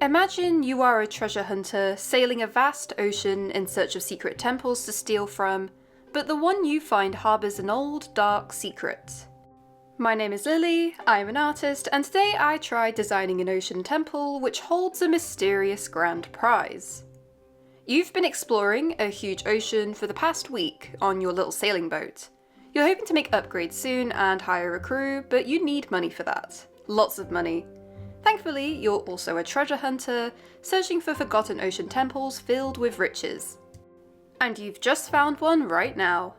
Imagine you are a treasure hunter sailing a vast ocean in search of secret temples to steal from, but the one you find harbours an old, dark secret. My name is Lily, I'm an artist, and today I tried designing an ocean temple which holds a mysterious grand prize. You've been exploring a huge ocean for the past week on your little sailing boat. You're hoping to make upgrades soon and hire a crew, but you need money for that. Lots of money. Thankfully, you're also a treasure hunter, searching for forgotten ocean temples filled with riches. And you've just found one right now.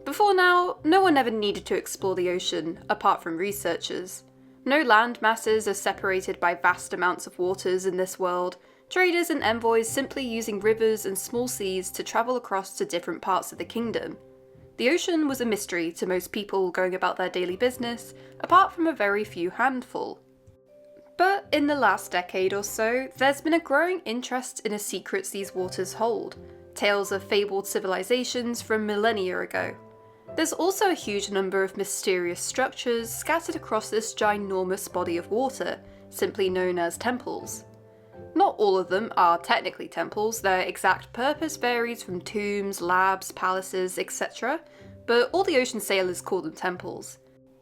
Before now, no one ever needed to explore the ocean, apart from researchers. No land masses are separated by vast amounts of waters in this world, traders and envoys simply using rivers and small seas to travel across to different parts of the kingdom. The ocean was a mystery to most people going about their daily business, apart from a very few handful. But in the last decade or so, there's been a growing interest in the secrets these waters hold, tales of fabled civilizations from millennia ago. There's also a huge number of mysterious structures scattered across this ginormous body of water, simply known as temples. Not all of them are technically temples, their exact purpose varies from tombs, labs, palaces, etc., but all the ocean sailors call them temples.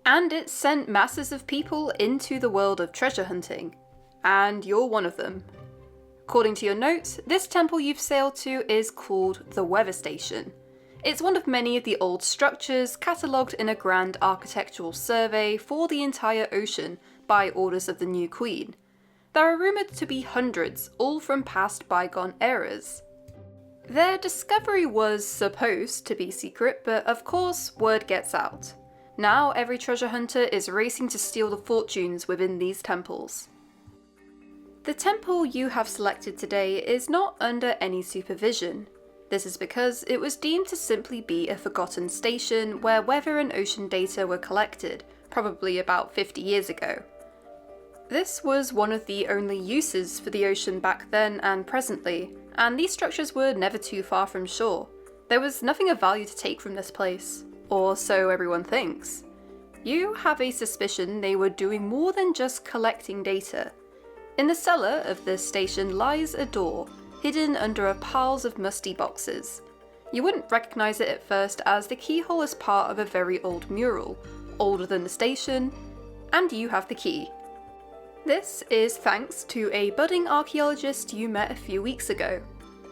And it's sent masses of people into the world of treasure hunting, and you're one of them. According to your notes, this temple you've sailed to is called the Weather Station. It's one of many of the old structures catalogued in a grand architectural survey for the entire ocean by orders of the new queen. There are rumoured to be hundreds, all from past bygone eras. Their discovery was supposed to be secret, but of course, word gets out. Now every treasure hunter is racing to steal the fortunes within these temples. The temple you have selected today is not under any supervision. This is because it was deemed to simply be a forgotten station where weather and ocean data were collected, probably about 50 years ago. This was one of the only uses for the ocean back then and presently, and these structures were never too far from shore. There was nothing of value to take from this place, or so everyone thinks. You have a suspicion they were doing more than just collecting data. In the cellar of this station lies a door, hidden under a piles of musty boxes. You wouldn't recognise it at first as the keyhole is part of a very old mural, older than the station, and you have the key. This is thanks to a budding archaeologist you met a few weeks ago.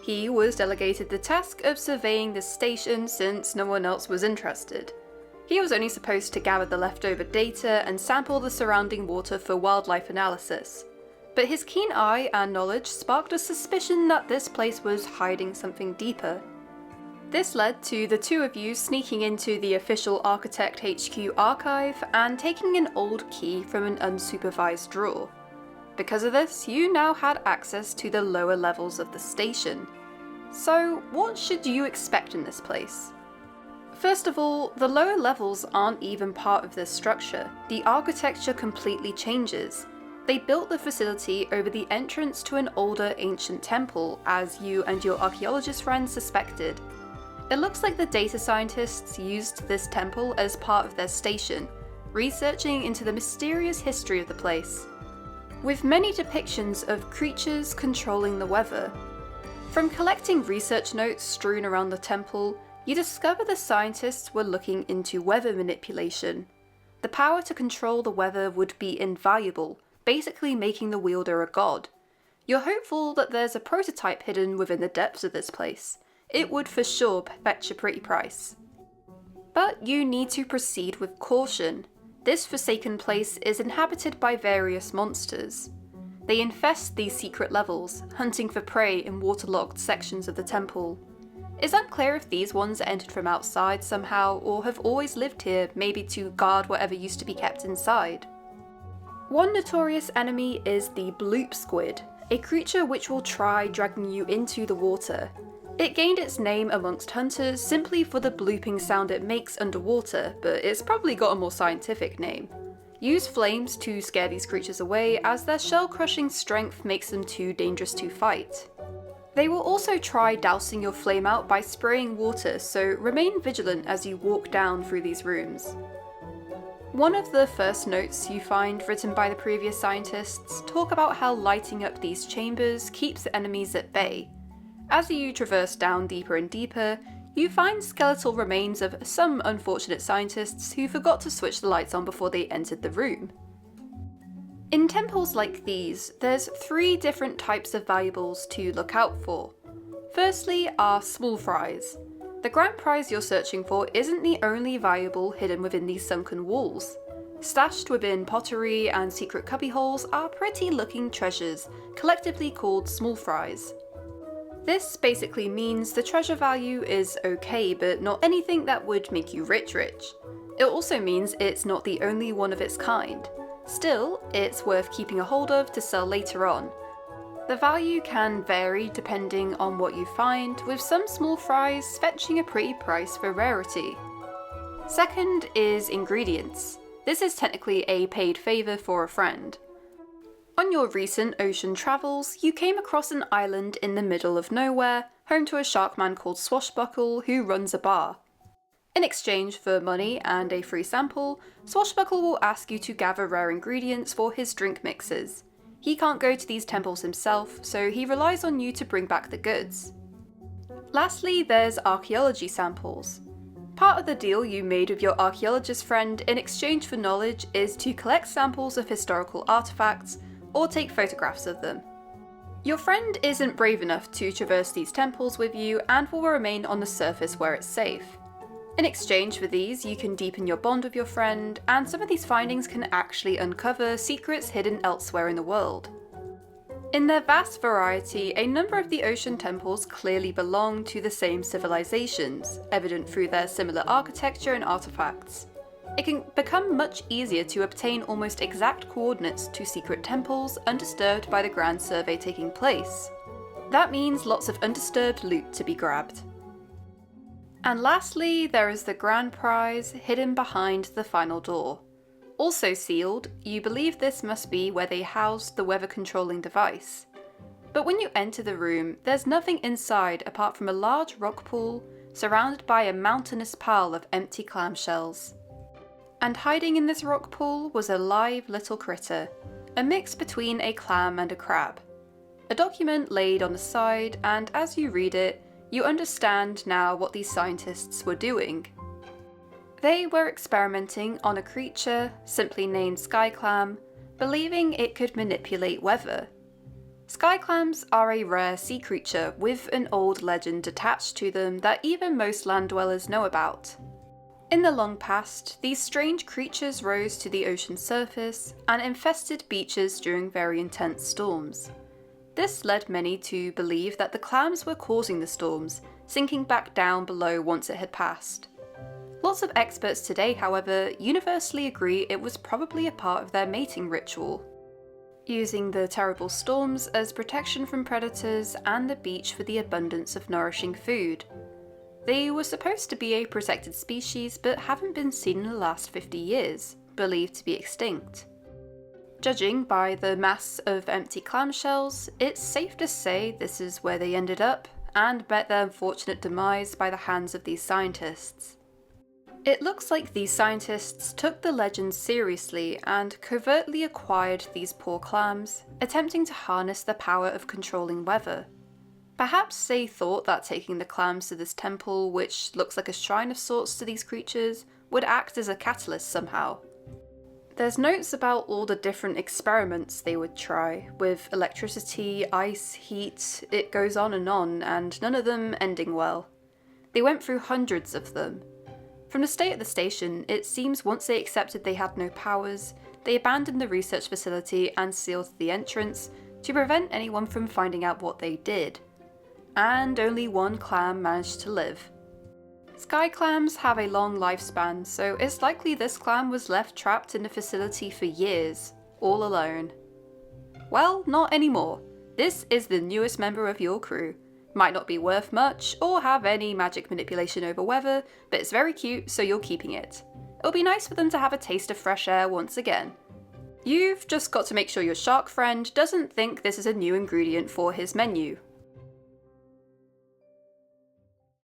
He was delegated the task of surveying the station since no one else was interested. He was only supposed to gather the leftover data and sample the surrounding water for wildlife analysis. But his keen eye and knowledge sparked a suspicion that this place was hiding something deeper. This led to the two of you sneaking into the official Architect HQ archive and taking an old key from an unsupervised drawer. Because of this, you now had access to the lower levels of the station. So, what should you expect in this place? First of all, the lower levels aren't even part of this structure. The architecture completely changes. They built the facility over the entrance to an older ancient temple, as you and your archaeologist friends suspected. It looks like the data scientists used this temple as part of their station, researching into the mysterious history of the place, with many depictions of creatures controlling the weather. From collecting research notes strewn around the temple, you discover the scientists were looking into weather manipulation. The power to control the weather would be invaluable, basically making the wielder a god. You're hopeful that there's a prototype hidden within the depths of this place. It would for sure fetch a pretty price. But you need to proceed with caution. This forsaken place is inhabited by various monsters. They infest these secret levels, hunting for prey in waterlogged sections of the temple. It's unclear if these ones entered from outside somehow or have always lived here, maybe to guard whatever used to be kept inside. One notorious enemy is the bloop squid, a creature which will try dragging you into the water. It gained its name amongst hunters simply for the blooping sound it makes underwater, but it's probably got a more scientific name. Use flames to scare these creatures away, as their shell-crushing strength makes them too dangerous to fight. They will also try dousing your flame out by spraying water, so remain vigilant as you walk down through these rooms. One of the first notes you find written by the previous scientists talk about how lighting up these chambers keeps the enemies at bay. As you traverse down deeper and deeper, you find skeletal remains of some unfortunate scientists who forgot to switch the lights on before they entered the room. In temples like these, there's 3 different types of valuables to look out for. Firstly are small fries. The grand prize you're searching for isn't the only valuable hidden within these sunken walls. Stashed within pottery and secret cubbyholes are pretty looking treasures, collectively called small fries. This basically means the treasure value is okay, but not anything that would make you rich. It also means it's not the only one of its kind. Still, it's worth keeping a hold of to sell later on. The value can vary depending on what you find, with some small fries fetching a pretty price for rarity. Second is ingredients. This is technically a paid favour for a friend. On your recent ocean travels, you came across an island in the middle of nowhere, home to a sharkman called Swashbuckle who runs a bar. In exchange for money and a free sample, Swashbuckle will ask you to gather rare ingredients for his drink mixes. He can't go to these temples himself, so he relies on you to bring back the goods. Lastly, there's archaeology samples. Part of the deal you made with your archaeologist friend in exchange for knowledge is to collect samples of historical artifacts or take photographs of them. Your friend isn't brave enough to traverse these temples with you and will remain on the surface where it's safe. In exchange for these, you can deepen your bond with your friend, and some of these findings can actually uncover secrets hidden elsewhere in the world. In their vast variety, a number of the ocean temples clearly belong to the same civilizations, evident through their similar architecture and artifacts. It can become much easier to obtain almost exact coordinates to secret temples undisturbed by the grand survey taking place. That means lots of undisturbed loot to be grabbed. And lastly, there is the grand prize hidden behind the final door. Also sealed, you believe this must be where they housed the weather controlling device. But when you enter the room, there's nothing inside apart from a large rock pool surrounded by a mountainous pile of empty clamshells. And hiding in this rock pool was a live little critter, a mix between a clam and a crab. A document laid on the side, and as you read it, you understand now what these scientists were doing. They were experimenting on a creature, simply named Skyclam, believing it could manipulate weather. Skyclams are a rare sea creature with an old legend attached to them that even most land dwellers know about. In the long past, these strange creatures rose to the ocean surface and infested beaches during very intense storms. This led many to believe that the clams were causing the storms, sinking back down below once it had passed. Lots of experts today, however, universally agree it was probably a part of their mating ritual, using the terrible storms as protection from predators and the beach for the abundance of nourishing food. They were supposed to be a protected species, but haven't been seen in the last 50 years, believed to be extinct. Judging by the mass of empty clamshells, it's safe to say this is where they ended up, and met their unfortunate demise by the hands of these scientists. It looks like these scientists took the legends seriously and covertly acquired these poor clams, attempting to harness the power of controlling weather. Perhaps they thought that taking the clams to this temple, which looks like a shrine of sorts to these creatures, would act as a catalyst somehow. There's notes about all the different experiments they would try, with electricity, ice, heat, it goes on, and none of them ending well. They went through hundreds of them. From the stay at the station, it seems once they accepted they had no powers, they abandoned the research facility and sealed the entrance to prevent anyone from finding out what they did. And only one clam managed to live. Sky clams have a long lifespan, so it's likely this clam was left trapped in the facility for years, all alone. Well, not anymore. This is the newest member of your crew. Might not be worth much, or have any magic manipulation over weather, but it's very cute, so you're keeping it. It'll be nice for them to have a taste of fresh air once again. You've just got to make sure your shark friend doesn't think this is a new ingredient for his menu,